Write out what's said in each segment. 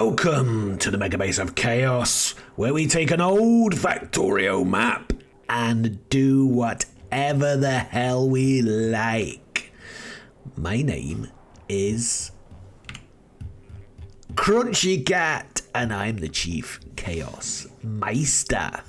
Welcome to the megabase of chaos, where we take an old Factorio map and do whatever the hell we like. My name is Crunchy Cat, and I'm the Chief Chaos Meister.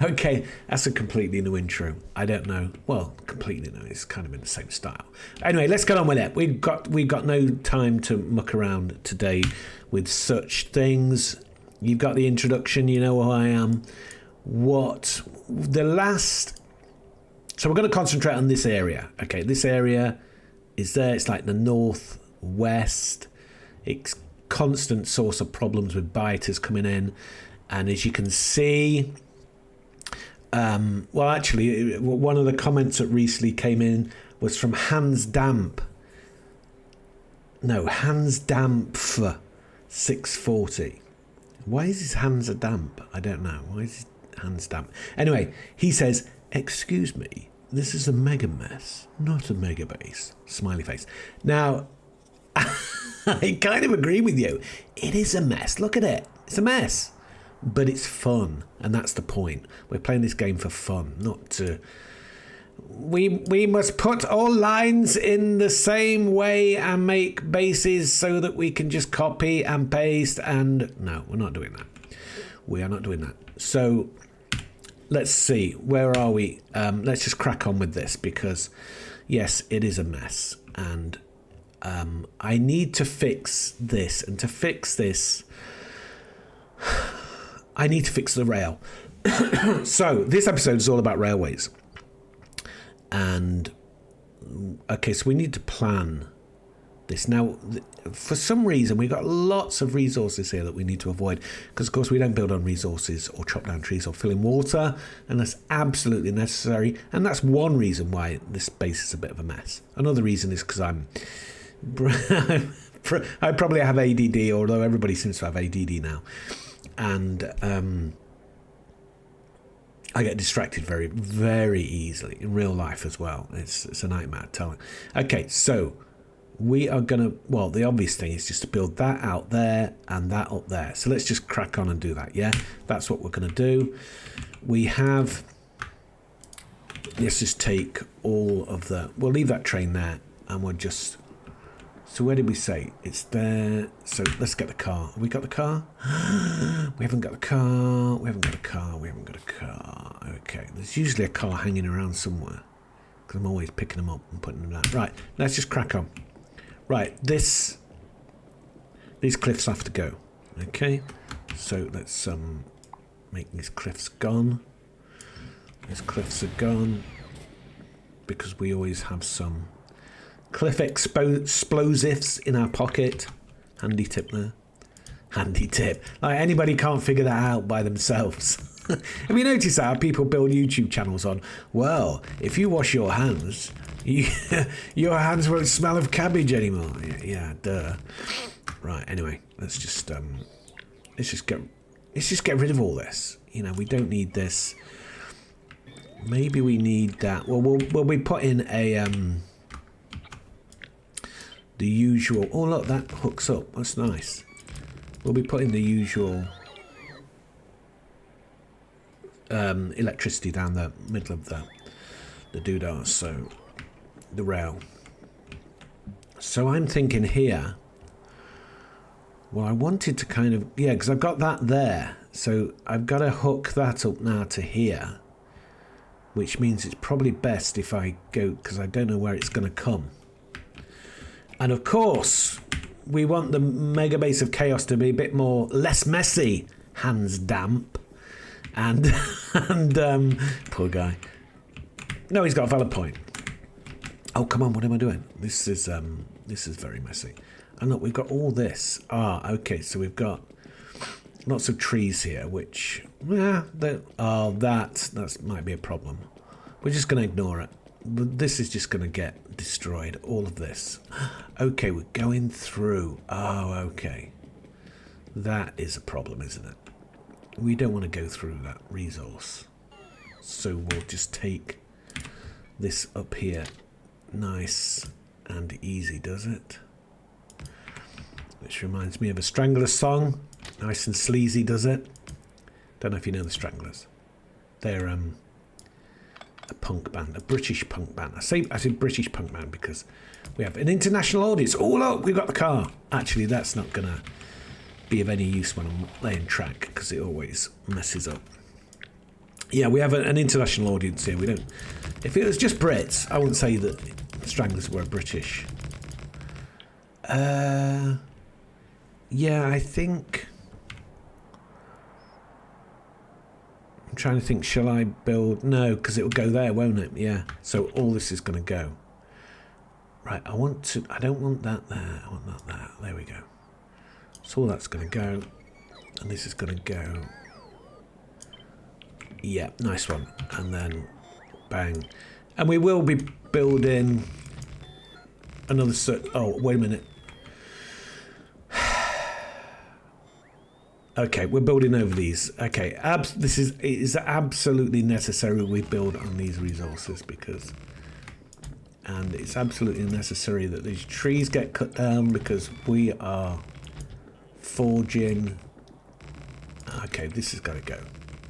Okay, that's a completely new intro. I don't know. Well, completely new. It's kind of in the same style. Anyway, let's get on with it. We've got no time to muck around today with such things. You've got the introduction. You know who I am. So we're going to concentrate on this area. Okay, this area is there. It's like the northwest. It's constant source of problems with biters coming in, and as you can see. Well, actually, one of the comments that recently came in was from Hans Damp 640. Why is his hands a damp? I don't know. Why is his hands damp? Anyway, he says, "Excuse me, this is a mega mess, not a mega base." Smiley face. Now, I kind of agree with you. It is a mess. Look at it. It's a mess. But it's fun, and that's the point. We're playing this game for fun, not to... We must put all lines in the same way and make bases so that we can just copy and paste and... No, we're not doing that. We are not doing that. So, let's see. Where are we? Let's just crack on with this because, yes, it is a mess. And I need to fix this. And to fix this... I need to fix the rail. So this episode is all about railways. And, okay, so we need to plan this. Now, for some reason, we've got lots of resources here that we need to avoid. Because, of course, we don't build on resources or chop down trees or fill in water. And that's absolutely necessary. And that's one reason why this base is a bit of a mess. Another reason is because I probably have ADD, although everybody seems to have ADD now. And I get distracted very, very easily in real life as well. It's a nightmare telling. Okay, so we are going to... Well, the obvious thing is just to build that out there and that up there. So let's just crack on and do that, yeah? That's what we're going to do. We have... Let's just take all of the... We'll leave that train there and we'll just... So where did we say? It's there. So let's get the car. Have we got the car? We haven't got the car. We haven't got a car. We haven't got a car. Okay. There's usually a car hanging around somewhere. Because I'm always picking them up and putting them down. Right. Let's just crack on. Right. These cliffs have to go. Okay. So let's make these cliffs gone. These cliffs are gone. Because we always have some... cliff explosives in our pocket. Handy tip there. Handy tip. Like anybody can't figure that out by themselves. Have you noticed that people build YouTube channels on, well, if you wash your hands, your hands won't smell of cabbage anymore. Yeah, duh. Right, anyway, let's just get rid of all this. You know, we don't need this. Maybe we need that. Well, we'll be putting a the usual... Oh, look, that hooks up. That's nice. We'll be putting the usual electricity down the middle of the doodah, so the rail. So I'm thinking here... Well, I wanted to kind of... Yeah, because I've got that there. So I've got to hook that up now to here. Which means it's probably best if I go... Because I don't know where it's going to come. And of course, we want the mega base of chaos to be a bit more less messy. Hands damp, and poor guy. No, he's got a valid point. Oh come on, what am I doing? This is very messy. And look, we've got all this. Ah, okay, so we've got lots of trees here, which that might be a problem. We're just going to ignore it. But this is just going to get destroyed, all of this. Okay, we're going through. Oh, okay. That is a problem, isn't it? We don't want to go through that resource. So we'll just take this up here. Nice and easy, does it? which reminds me of a Stranglers song. Nice and sleazy, does it? Don't know if you know the Stranglers. They're a punk band, a British punk band. I say British punk band because we have an international audience. Oh look, we've got the car. Actually, that's not gonna be of any use when I'm laying track because it always messes up. Yeah, we have an international audience here. We don't. If it was just Brits, I wouldn't say that Stranglers were British. Yeah, I think. I'm trying to think. Shall I build? No, because it will go there, won't it? Yeah. So all this is going to go. Right. I don't want that there. I want that there. There we go. So all that's going to go, and this is going to go. Yeah, nice one. And then bang. And we will be building another oh, wait a minute. Okay, we're building over these. Okay, it is absolutely necessary we build on these resources because, and it's absolutely necessary that these trees get cut down because we are forging. Okay, this has got to go.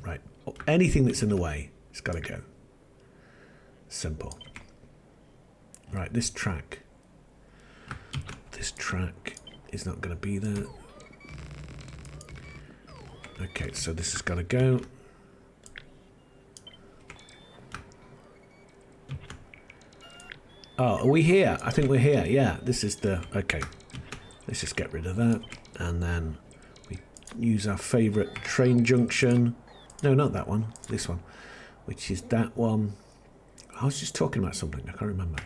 Right. Anything that's in the way, it's got to go. Simple. Right, this track is not going to be there. Okay, so this has got to go. Oh, are we here? I think we're here. Yeah, this is the... Okay, let's just get rid of that. And then we use our favourite train junction. No, not that one. This one. Which is that one. I was just talking about something. I can't remember.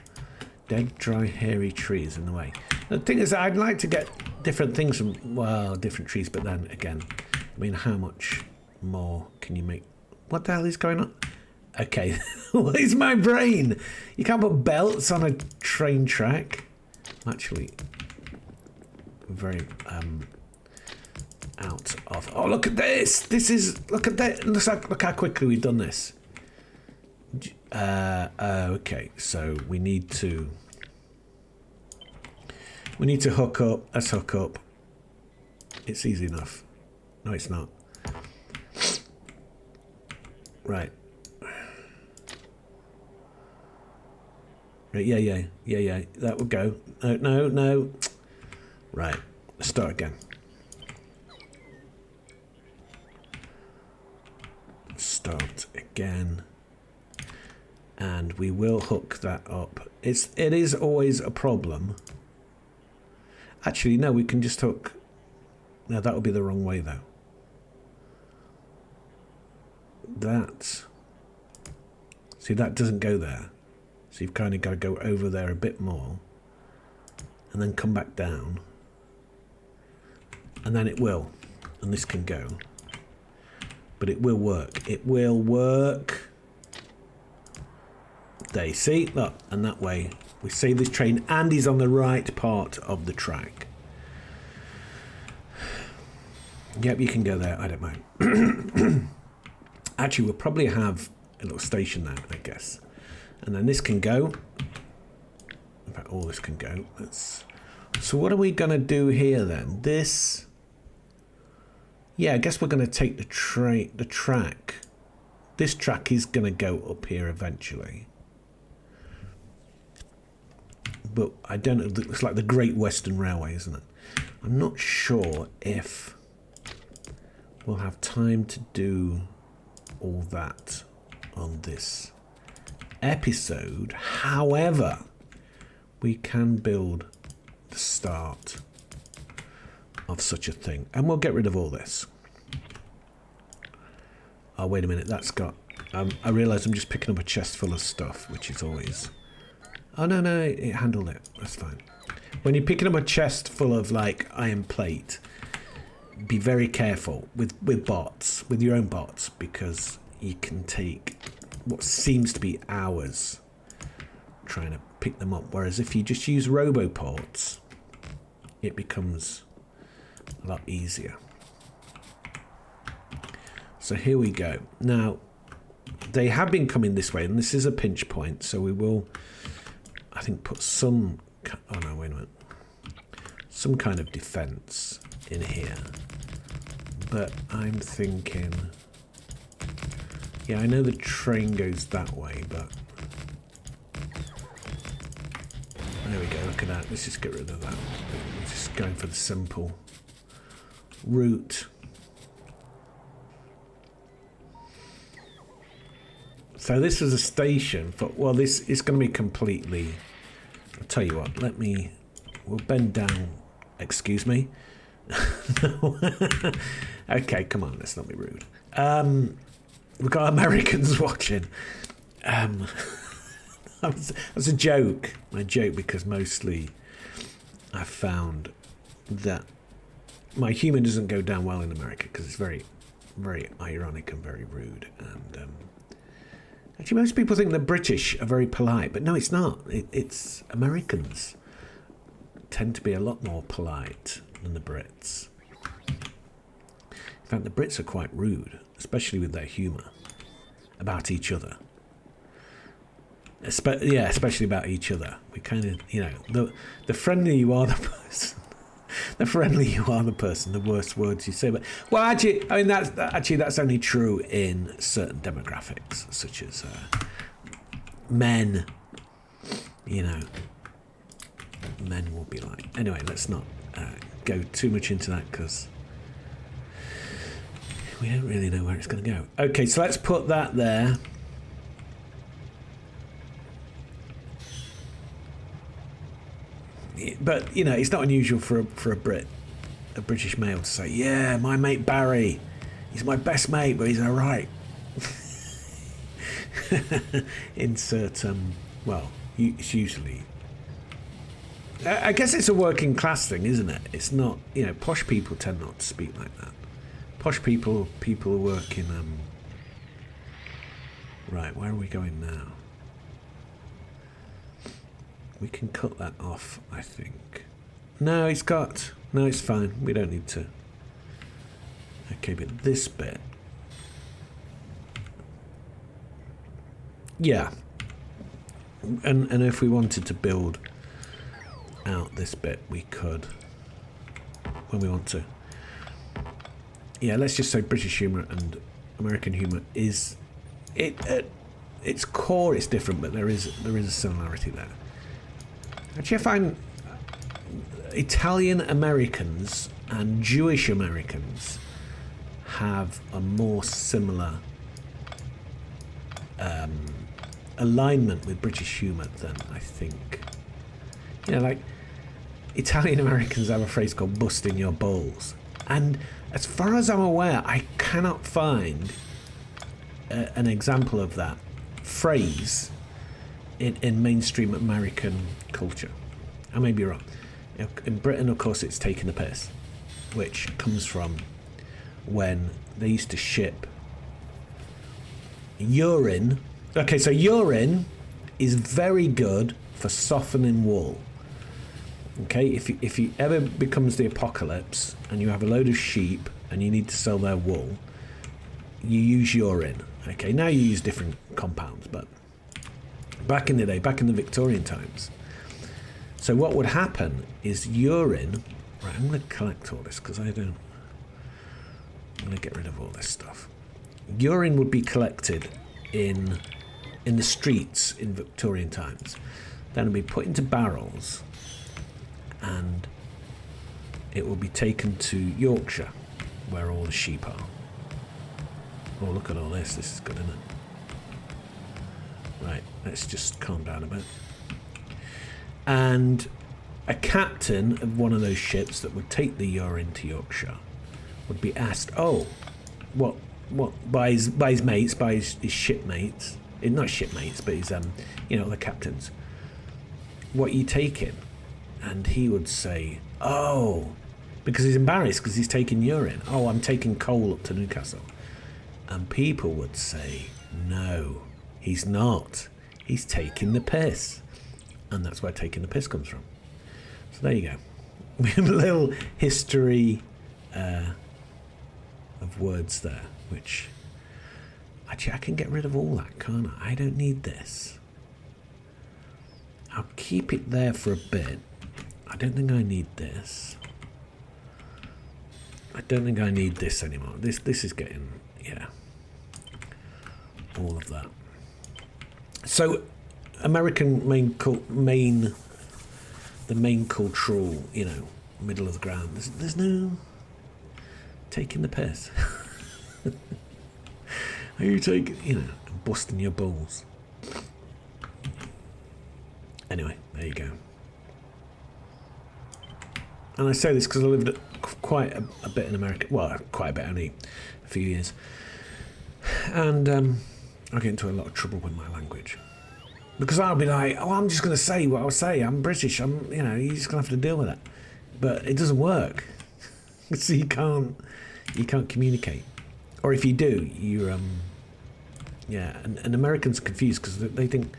Dead, dry, hairy trees in the way. The thing is, I'd like to get different things from, well, different trees. But then, again, I mean, how much more can you make? What the hell is going on? Okay. What is my brain? You can't put belts on a train track. I'm actually very... out of. Oh, look at this! This is, look at that! Look how quickly we've done this. Okay, so we need to hook up. Let's hook up. It's easy enough. No, it's not. Right. Yeah. That would go. No. Right. Let's start again. Start again, and we will hook that up. It is always a problem. Actually, no, we can just hook. No, that would be the wrong way though. See, that doesn't go there. So you've kind of got to go over there a bit more, and then come back down, and then it will, and this can go. But it will work. It will work. There, see? Look, and that way we save this train and he's on the right part of the track. Yep, you can go there. I don't mind. Actually, we'll probably have a little station there, I guess. And then this can go. In fact, all this can go. So what are we going to do here then? This... Yeah, I guess we're going to take the track. This track is going to go up here eventually. But I don't know, it's like the Great Western Railway, isn't it? I'm not sure if we'll have time to do all that on this episode. However, we can build the start of such a thing, and we'll get rid of all this. Oh, wait a minute, that's got... I realise I'm just picking up a chest full of stuff, which is always... Oh, no, it handled it. That's fine. When you're picking up a chest full of, like, iron plate, be very careful with bots, with your own bots, because you can take what seems to be hours trying to pick them up. Whereas if you just use roboports, it becomes a lot easier. So here we go. Now, they have been coming this way, and this is a pinch point, so we will, I think, put some... Oh, no, wait a minute. some kind of defense in here. But I'm thinking, yeah, I know the train goes that way, but there we go, look at that. Let's just get rid of that. We're just going for the simple route. So this was a station for, well, this is going to be completely, I'll tell you what, we'll bend down, excuse me. Okay, come on, let's not be rude. We've got Americans watching. That's a joke. A joke because mostly I've found that my humour doesn't go down well in America because it's very, very ironic and very rude. And actually, most people think the British are very polite, but no, it's not. It's Americans tend to be a lot more polite than the Brits. In fact, the Brits are quite rude, especially with their humour about each other. Especially about each other. We kind of, you know, the friendlier you are, the person, the friendlier you are, the person, the worse words you say. But well, actually, I mean that's only true in certain demographics, such as men. You know, men will be like. Anyway, let's not go too much into that because we don't really know where it's going to go. Okay, so let's put that there. But you know, it's not unusual for a British male to say, "Yeah, my mate Barry, he's my best mate, but he's all right." Insert well, it's usually. I guess it's a working class thing, isn't it? It's not, you know, posh people tend not to speak like that. Posh people who work in right, where are we going now? We can cut that off, I think. No, it's fine. We don't need to. Okay, but this bit. Yeah. And if we wanted to build out this bit, we could. When we want to. Yeah, let's just say British humour and American humour is... At its core, it's different, but there is a similarity there. Actually, I find Italian Americans and Jewish Americans have a more similar alignment with British humour than I think. You know, like Italian Americans have a phrase called "busting your balls," and as far as I'm aware, I cannot find an example of that phrase in mainstream American culture. I may be wrong. In Britain, of course, it's taking the piss, which comes from when they used to ship urine. Okay, so urine is very good for softening wool. Okay, if it ever becomes the apocalypse and you have a load of sheep and you need to sell their wool, you use urine. Okay, now you use different compounds, but back in the day, back in the Victorian times. So what would happen is urine... Right, I'm going to collect all this because I'm going to get rid of all this stuff. Urine would be collected in the streets in Victorian times. Then it would be put into barrels and it will be taken to Yorkshire where all the sheep are. Oh, look at all this. This is good, isn't it? Right, let's just calm down a bit. And a captain of one of those ships that would take the urine to Yorkshire would be asked, "Oh, what by his mates, by his shipmates, not shipmates, but his you know, the captains. What are you taking?" And he would say, "Oh," because he's embarrassed because he's taking urine. "Oh, I'm taking coal up to Newcastle." And people would say, "No, he's not. He's taking the piss." And that's where taking the piss comes from. So there you go. We have a little history of words there, which actually I can get rid of all that, can't I? I don't need this. I'll keep it there for a bit. I don't think I need this. I don't think I need this anymore. This is getting, yeah, all of that. So, American main cultural, you know, middle of the ground. There's no taking the piss. Are you taking, you know, busting your balls? Anyway, there you go. And I say this because I lived quite a bit in America. Well, quite a bit, only a few years. And I get into a lot of trouble with my language. Because I'll be like, oh, I'm just going to say what I'll say. I'm British. You know, you're just going to have to deal with that. But it doesn't work. So you can't communicate. Or if you do, you're, yeah. And Americans are confused because they think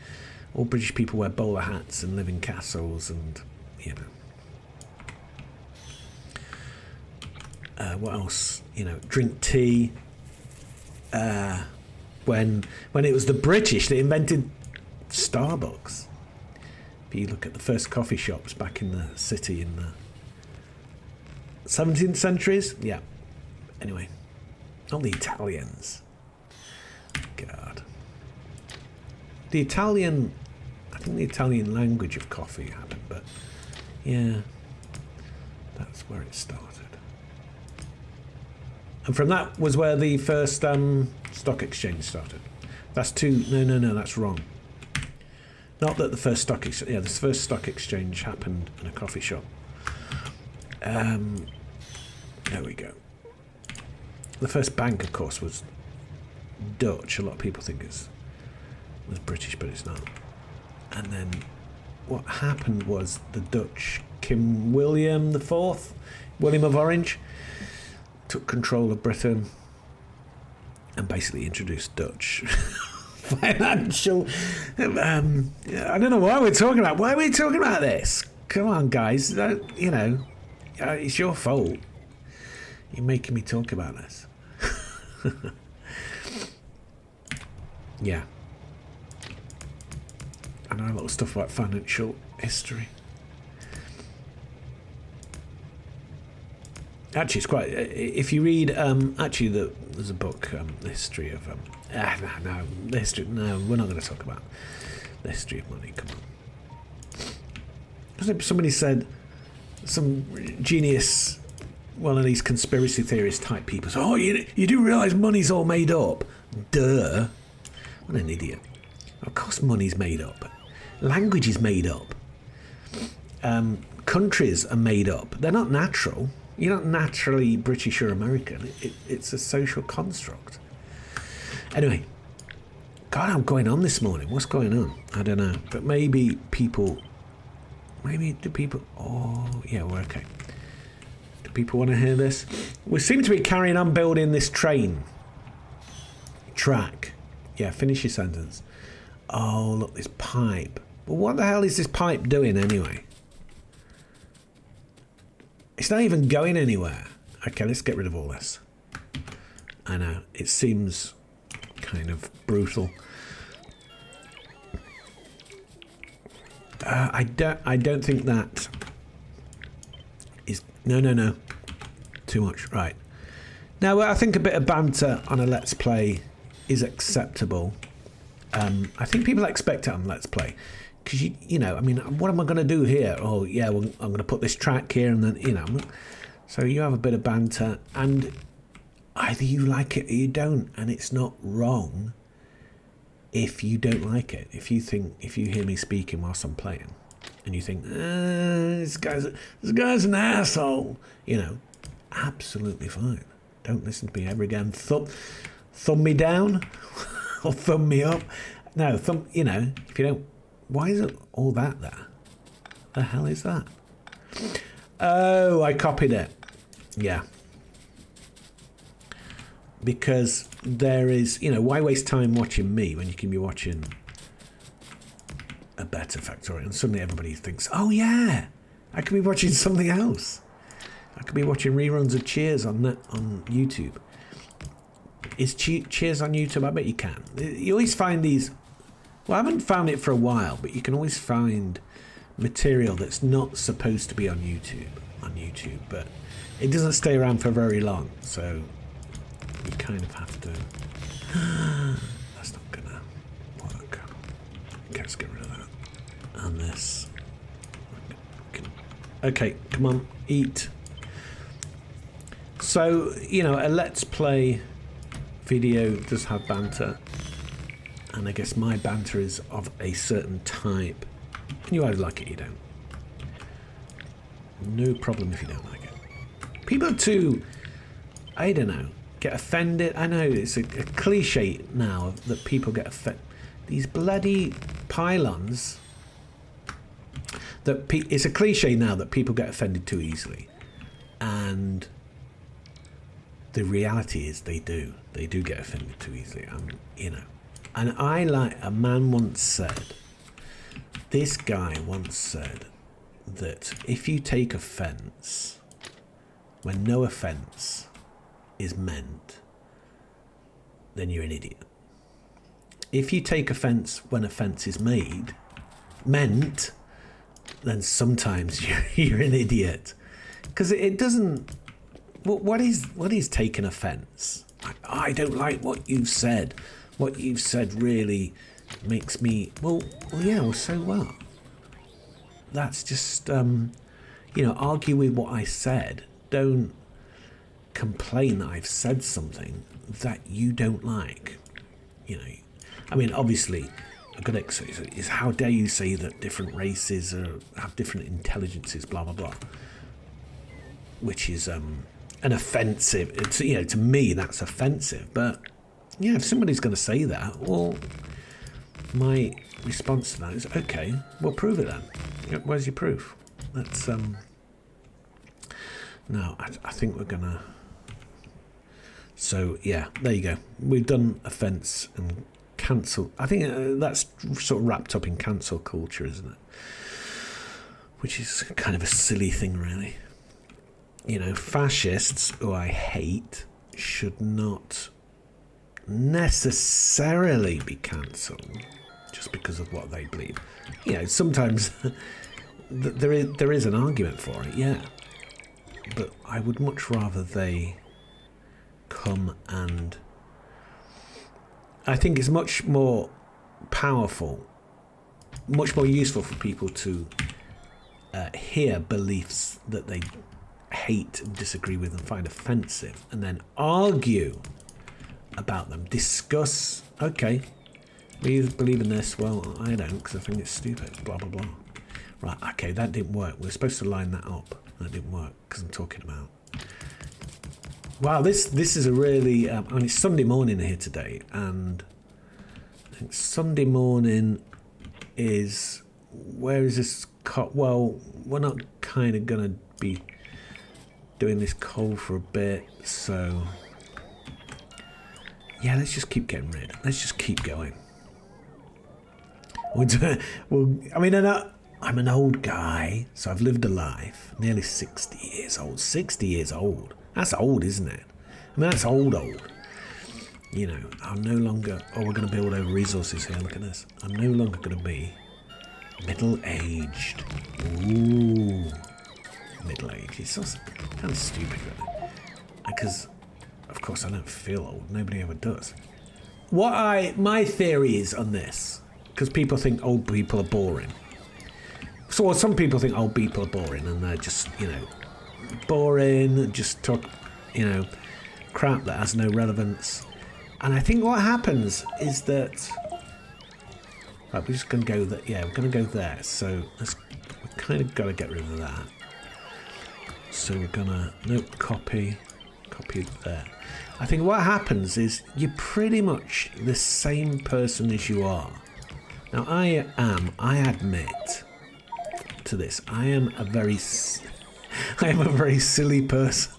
all British people wear bowler hats and live in castles and, you know. What else? You know, drink tea. When it was the British that invented Starbucks. If you look at the first coffee shops back in the city in the 17th centuries, yeah. Anyway, not the Italians. God. I think the Italian language of coffee happened, but yeah, that's where it started. And from that was where the first stock exchange started. That's no, that's wrong. Not that the first stock exchange, yeah, the first stock exchange happened in a coffee shop. There we go. The first bank, of course, was Dutch. A lot of people think it was British, but it's not. And then what happened was the Dutch, King William IV, William of Orange, took control of Britain and basically introduced Dutch financial. I don't know why we're talking about. Why are we talking about this? Come on, guys. You know, it's your fault. You're making me talk about this. Yeah. I know a lot of stuff about financial history. Actually, it's quite. If you read, actually, there's a book, the history of. The history. No, we're not going to talk about the history of money. Come on. Somebody said, some genius, one of these conspiracy theorist type people. So, you do realise money's all made up? Duh. What an idiot. Of course, money's made up. Language is made up. Countries are made up. They're not natural. You're not naturally British or American. It's a social construct. Anyway, God, I'm going on this morning. What's going on? I don't know. But maybe do people... Oh, yeah, we're okay. Do people want to hear this? We seem to be carrying on building this track. Yeah, finish your sentence. Oh, look, this pipe. Well, what the hell is this pipe doing anyway? It's not even going anywhere. Okay, let's get rid of all this. I know, it seems kind of brutal. I don't think that is... No. Too much, right. Now, I think a bit of banter on a Let's Play is acceptable. I think people expect it on Let's Play. Because, you know, I mean, what am I going to do here? Oh, yeah, well, I'm going to put this track here and then, you know. So you have a bit of banter and either you like it or you don't. And it's not wrong if you don't like it. If you hear me speaking whilst I'm playing and you think, this guy's an asshole, you know, absolutely fine. Don't listen to me ever again. Thumb me down or thumb me up. No, you know, if you don't. Why is it all that there? The hell is that? Oh, I copied it. Yeah. Because there is, you know, why waste time watching me when you can be watching a better Factorio? And suddenly everybody thinks, oh yeah, I could be watching something else. I could be watching reruns of Cheers on YouTube. Is Cheers on YouTube? I bet you can. You always find these... Well, I haven't found it for a while, but you can always find material that's not supposed to be on YouTube, but it doesn't stay around for very long, so we kind of have to. That's not gonna work. Okay, let's get rid of that. And this. Okay, come on, eat. So, you know, a Let's Play video does have banter, and I guess my banter is of a certain type. You either like it or you don't. No problem if you don't like it. People too, I don't know, get offended. I know it's a cliche now that people get offended. These bloody pylons. It's a cliche now that people get offended too easily, and the reality is they do get offended too easily. You know, and a man once said, this guy once said that if you take offence when no offence is meant, then you're an idiot. If you take offence when offence is meant, then sometimes you're an idiot, because it doesn't. What is taking offence? I don't like what you've said. What you've said really makes me. Well, yeah. Well, so what? That's just you know, argue with what I said. Don't complain that I've said something that you don't like. You know, I mean, obviously. A good example is how dare you say that different races have different intelligences, blah blah blah, which is an offensive. It's, you know, to me that's offensive. But yeah, if somebody's going to say that, well, my response to that is okay. Well, prove it then. Where's your proof? Let's no, I think we're gonna. So yeah, there you go. We've done offence and cancel. I think that's sort of wrapped up in cancel culture, isn't it? Which is kind of a silly thing, really. You know, fascists, who I hate, should not necessarily be cancelled just because of what they believe. You know, sometimes there is an argument for it, yeah. But I would much rather they come and. I think it's much more powerful, much more useful for people to hear beliefs that they hate and disagree with and find offensive, and then argue about them, discuss, okay, we believe in this, well, I don't, because I think it's stupid, blah, blah, blah. Right, okay, that didn't work. We're supposed to line that up. That didn't work, because I'm talking about... Wow, this is a really... I mean, it's Sunday morning here today, and I think Sunday morning is... Where is this... Well, we're not kind of going to be doing this coal for a bit, so... Yeah, let's just keep getting rid. Let's just keep going. Well, I mean, I'm an old guy, so I've lived a life. Nearly 60 years old. 60 years old. That's old, isn't it? I mean, that's old. You know, I'm no longer... Oh, we're going to build over resources here. Look at this. I'm no longer going to be middle-aged. Ooh. Middle-aged. It's so kind of stupid, really. Because, of course, I don't feel old. Nobody ever does. My theory is on this, because people think old people are boring. So some people think old people are boring, and they're just, you know, boring, just talk, you know, crap that has no relevance. And I think what happens is that, right, we're just going to go there. Yeah, we're going to go there. So we've kind of got to get rid of that. So we're going to, nope, copy there. I think what happens is you're pretty much the same person as you are. Now I admit to this, I am a very silly person.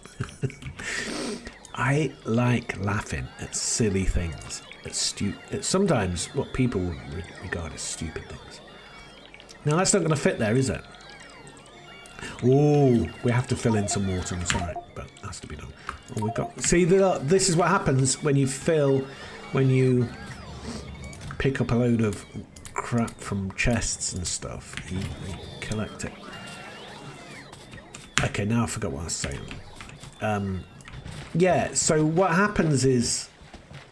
I like laughing at silly things, at sometimes what people would regard as stupid things. Now that's not going to fit there, is it? Oh, we have to fill in some water. I'm sorry, but it has to be done. Oh, we've got. See, this is what happens when you pick up a load of crap from chests and stuff. You collect it. Okay, now I forgot what I was saying. Yeah, so what happens is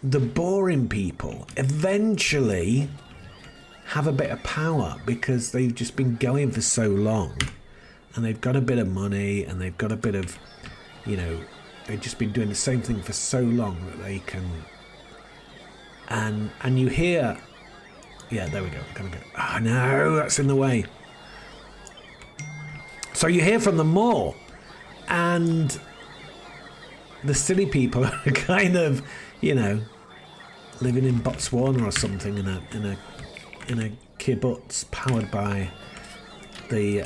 the boring people eventually have a bit of power because they've just been going for so long and they've got a bit of money and they've got a bit of, you know, they've just been doing the same thing for so long that they can, and you hear, yeah, there we go, gonna go, oh no, that's in the way. So you hear from them more, and the silly people are kind of, you know, living in Botswana or something in a kibbutz powered by the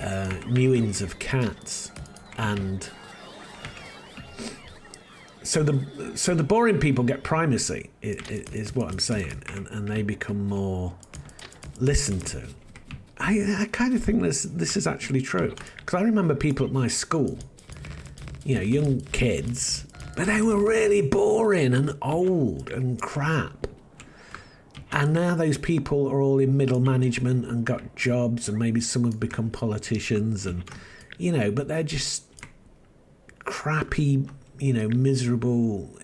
mewings of cats, and so the boring people get primacy is what I'm saying, and they become more listened to. I kind of think this is actually true, because I remember people at my school, you know, young kids, but they were really boring and old and crap. And now those people are all in middle management and got jobs, and maybe some have become politicians, and, you know, but they're just crappy, you know, miserable,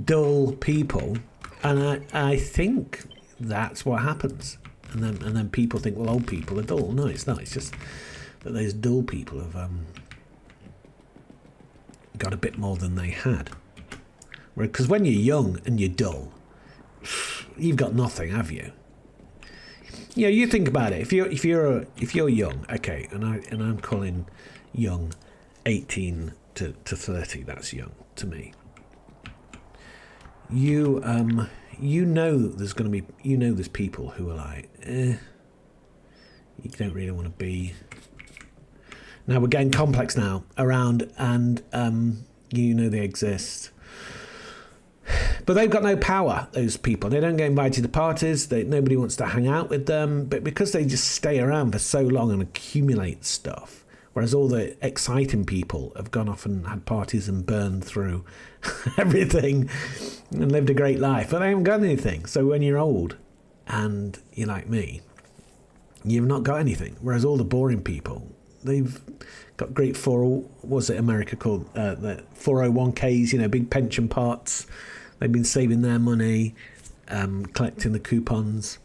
dull people. And I think that's what happens. And then people think, well, old people are dull. No, it's not. It's just that those dull people have got a bit more than they had. Because when you're young and you're dull, you've got nothing, have you? You know, you think about it. If you're young, okay, and I'm calling young 18 to 30. That's young to me. You know there's going to be, you know, there's people who are like, you don't really want to be. Now we're getting complex now around, and you know they exist. But they've got no power, those people. They don't get invited to parties. Nobody wants to hang out with them. But because they just stay around for so long and accumulate stuff, whereas all the exciting people have gone off and had parties and burned through everything and lived a great life, but they haven't got anything. So when you're old and you're like me, you've not got anything. Whereas all the boring people, they've got great was it America called the 401ks, you know, big pension pots. They've been saving their money, collecting the coupons.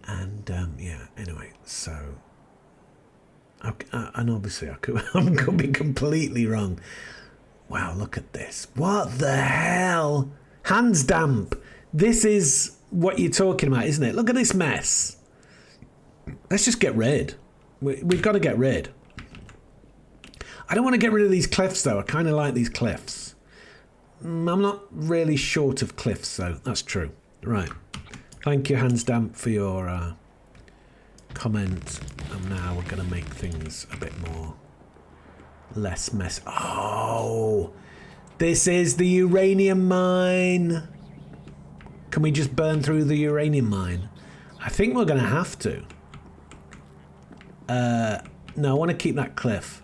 And yeah, anyway, so, and obviously I could be completely wrong. Wow, look at this. What the hell? Hands damp. This is what you're talking about, isn't it? Look at this mess. Let's just get rid. We've got to get rid. I don't want to get rid of these cliffs, though. I kind of like these cliffs. I'm not really short of cliffs, though. That's true. Right. Thank you, Hands Damp, for your comment. And now we're going to make things a bit more less mess. Oh, this is the uranium mine. Can we just burn through the uranium mine? I think we're going to have to. No, I want to keep that cliff.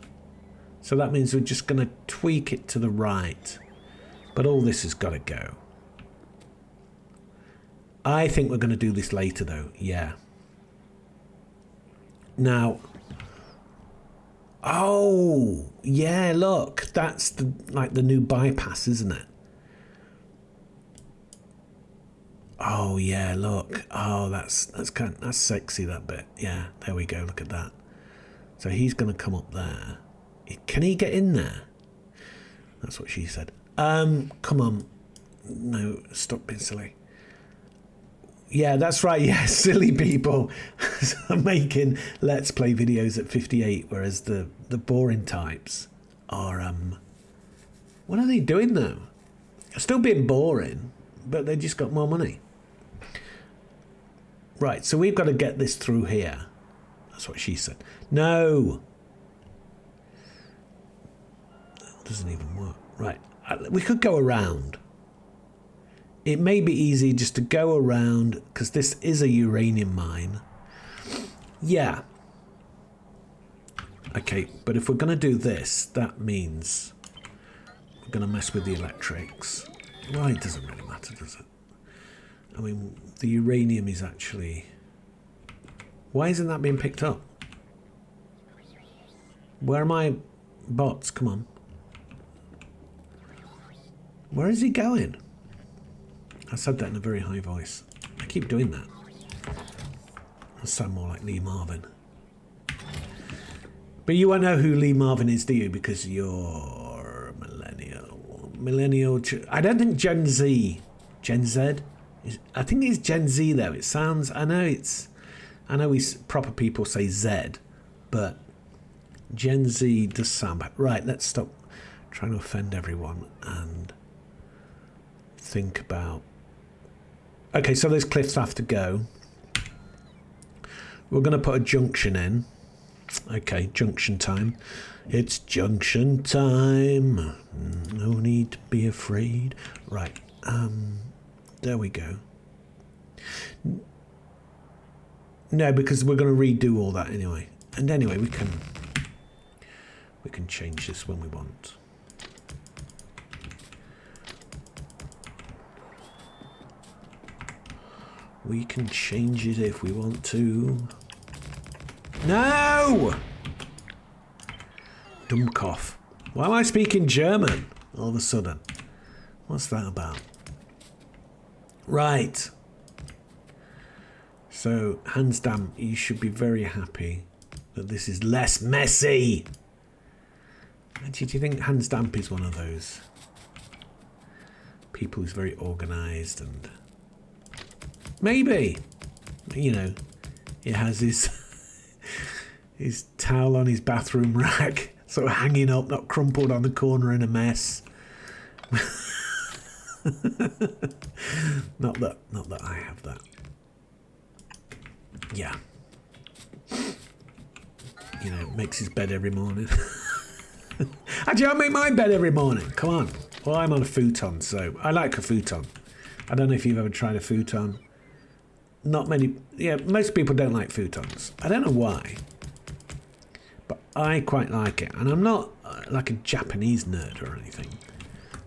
So that means we're just going to tweak it to the right. But all this has got to go. I think we're going to do this later, though. Yeah. Now. Oh, yeah, look. That's the new bypass, isn't it? Oh, yeah, look. Oh, that's sexy, that bit. Yeah, there we go. Look at that. So he's going to come up there. Can he get in there? That's what she said. Come on. No, stop being silly. Yeah, that's right. Yeah, silly people are making Let's Play videos at 58, whereas the boring types are, what are they doing though? Still being boring, but they just got more money. Right, so we've got to get this through here. That's what she said. No. That doesn't even work. Right, we could go around. It may be easy just to go around, because this is a uranium mine. Yeah. Okay, but if we're going to do this, that means we're going to mess with the electrics. Well, it doesn't really matter, does it? I mean, the uranium is actually Why isn't that being picked up? Where are my bots? Come on. Where is he going? I said that in a very high voice. I keep doing that. I sound more like Lee Marvin. But you won't know who Lee Marvin is, do you? Because you're millennial. Millennial. I don't think Gen Z. Gen Z? I think it's Gen Z though. It sounds. I know we proper people say Z, but Gen Z does sound bad. Right. Let's stop trying to offend everyone and think about. Okay, so those cliffs have to go. We're going to put a junction in. Okay, junction time. It's junction time. No need to be afraid. Right. There we go. No, because we're going to redo all that anyway. And anyway, we can change this when we want. We can change it if we want to. No! Dummkopf. Why am I speaking German all of a sudden? What's that about? Right. So, hands down, you should be very happy that this is less messy. Actually, do you think Hans Damp is one of those people who's very organised and maybe, you know, he has his towel on his bathroom rack, sort of hanging up, not crumpled on the corner in a mess. Not that I have that. Yeah. You know, makes his bed every morning. Actually, I make my bed every morning. Come on. Well, I'm on a futon, so I like a futon. I don't know if you've ever tried a futon. Not many. Yeah, most people don't like futons. I don't know why. But I quite like it. And I'm not like a Japanese nerd or anything.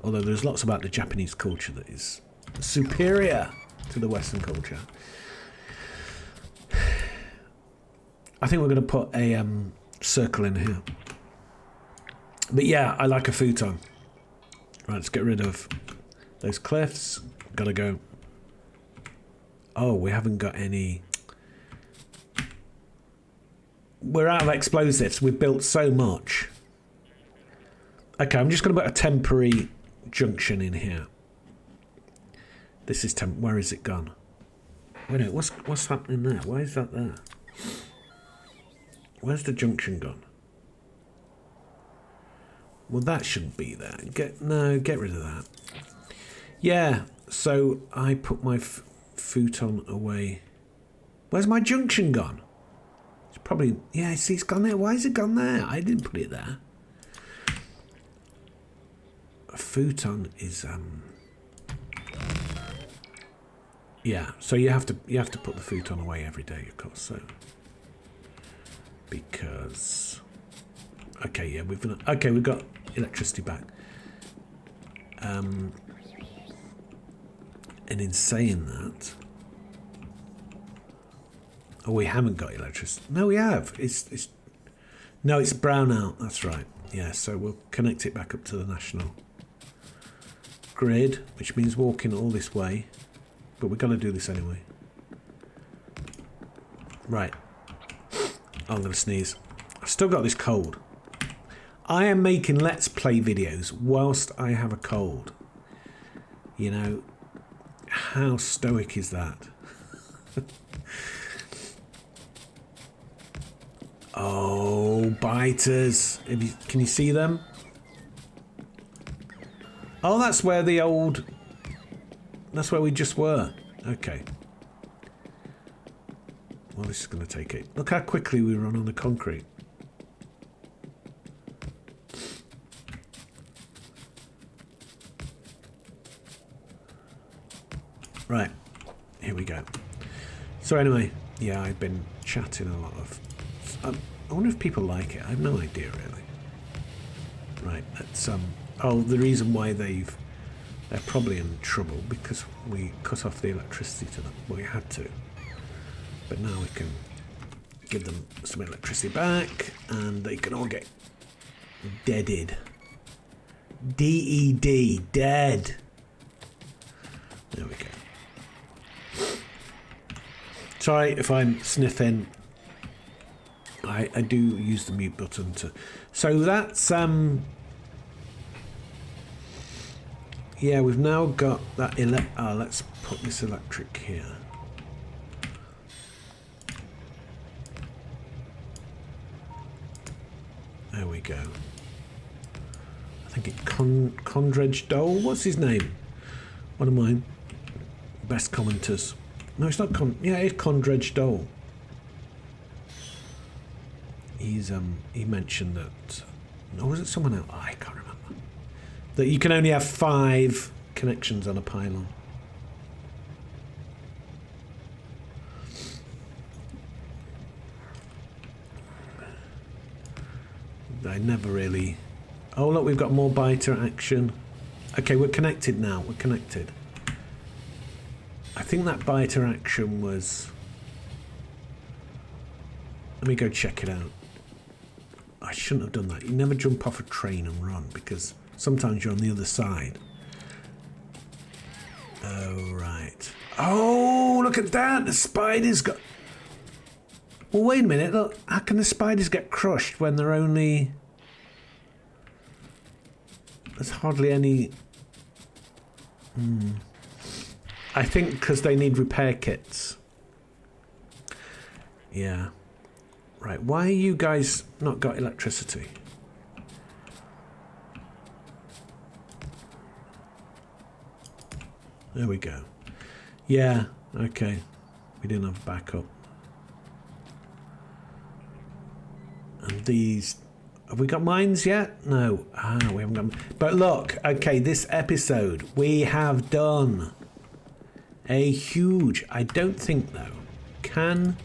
Although there's lots about the Japanese culture that is superior to the Western culture. I think we're going to put a circle in here. But yeah, I like a futon. Right, let's get rid of those cliffs. Gotta go. Oh, we haven't got any. We're out of explosives. We've built so much. Okay, I'm just going to put a temporary junction in here. This is where is it gone? Wait a minute, what's happening there? Why is that there? Where's the junction gone? Well, that shouldn't be there. Get rid of that. Yeah, so I put my futon away. Where's my junction gone? It's probably, yeah, see, it's gone there. Why has it gone there? I didn't put it there. A futon is yeah, so you have to put the futon away every day, of course. So because okay, yeah, we've got electricity back. And in saying that, oh, we haven't got electricity. No, we have. It's no, it's brown out. That's right. Yeah, so we'll connect it back up to the national grid, which means walking all this way. But we're going to do this anyway. Right. I'm going to sneeze. I've still got this cold. I am making Let's Play videos whilst I have a cold. You know, how stoic is that? Oh, biters. Can you see them? Oh, that's where that's where we just were. Okay. Well, this is going to take it. Look how quickly we run on the concrete. Right. Here we go. So anyway, yeah, I've been chatting a lot of... I wonder if people like it. I have no idea, really. Right, that's... Oh, the reason why they're probably in trouble because we cut off the electricity to them. Well, we had to. But now we can give them some electricity back, and they can all get deaded. D-E-D, dead. There we go. Sorry if I'm sniffing. I do use the mute button to... So that's... Yeah, we've now got that... let's put this electric here. There we go. I think it's Condredge Dole. What's his name? One of my best commenters. No, it's not yeah, it's Condredge Dole. He mentioned that... Or was it someone else? Oh, I can't remember. That you can only have 5 connections on a pylon. I never really... Oh, look, we've got more biter action. Okay, we're connected now. We're connected. I think that biter action was... Let me go check it out. I shouldn't have done that. You never jump off a train and run, because sometimes you're on the other side. Oh, right. Oh, look at that! The spiders got... Well, wait a minute. Look, how can the spiders get crushed when they're only... There's hardly any... I think because they need repair kits. Yeah. Right, why are you guys not got electricity? There we go. Yeah, okay. We didn't have backup. And these... Have we got mines yet? No. Ah, we haven't got... But look, okay, this episode, we have done a huge... I don't think, though. Can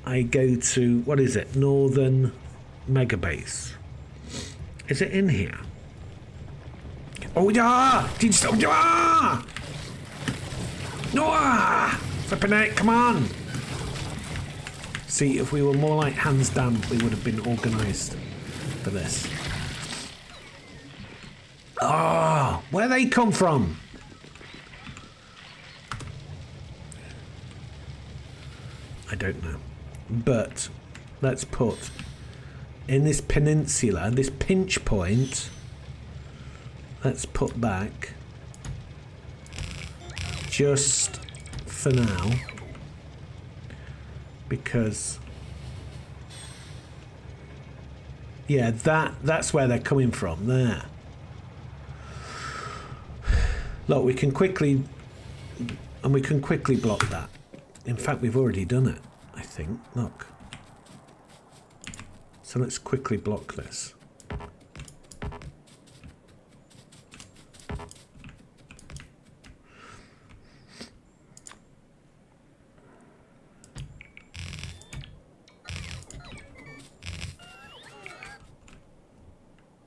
I go to... What is it? Northern Megabase. Is it in here? Oh, yeah! Did you stop? Ah! No! Ah! Flipping it, come on! See, if we were more like Hands Down, we would have been organised for this. Ah! Oh, where they come from? I don't know. But let's put in this peninsula, this pinch point, let's put back just for now, because yeah, that's where they're coming from there. Look, we can quickly block that. In fact, we've already done it, I think. Look. So let's quickly block this.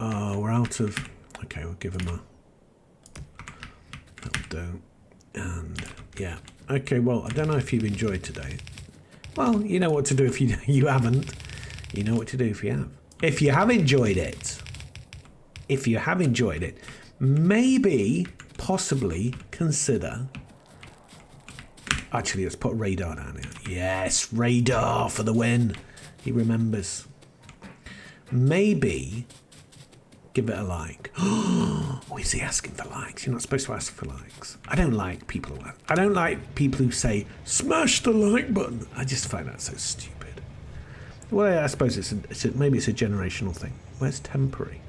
Oh, we're out of... Okay, we'll give him a... That'll do. And, yeah. Okay, well, I don't know if you've enjoyed today. Well, you know what to do if you haven't. You know what to do if you have. If you have enjoyed it, maybe, possibly consider... Actually, let's put radar down here. Yes, radar for the win. He remembers. Maybe give it a like. Oh, is he asking for likes? You're not supposed to ask for likes. I don't like people who say, smash the like button. I just find that so stupid. Well, I suppose maybe it's a generational thing. Where's temporary?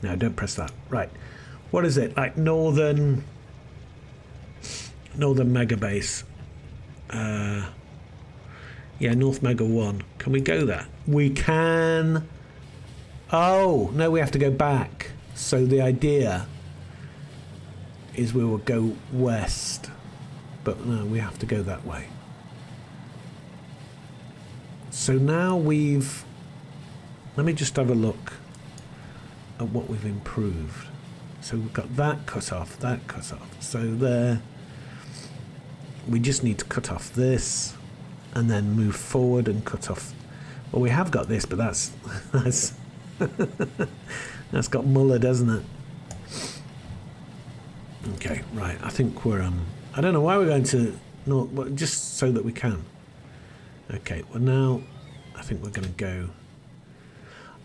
No, don't press that. Right. What is it? Like Northern Megabase. Yeah, North Mega 1. Can we go there? We can. Oh, no, we have to go back. So the idea is we will go west. But no, we have to go that way. So now we've... Let me just have a look at what we've improved. So we've got that cut off, that cut off. So there... We just need to cut off this and then move forward and cut off. Well, we have got this, but that's that's got mullered, hasn't it? Okay, right. I think we're I don't know why we're going to north, but just so that we can. Okay, well now I think we're going to go.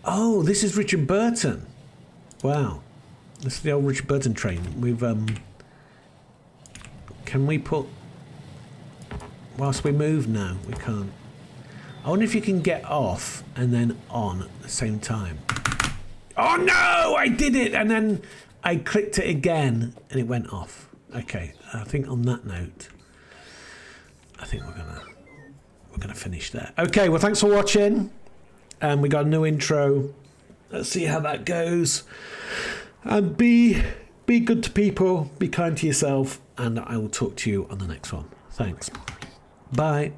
Oh, this is Richard Burton. Wow, this is the old Richard Burton train. We've can we put whilst we move? No, we can't. I wonder if you can get off and then on at the same time. Oh no, I did it, and then I clicked it again and it went off. Okay, I think on that note, I think we're gonna finish there. Okay, well thanks for watching. We got a new intro. Let's see how that goes. And be good to people, be kind to yourself, and I will talk to you on the next one. Thanks. Bye.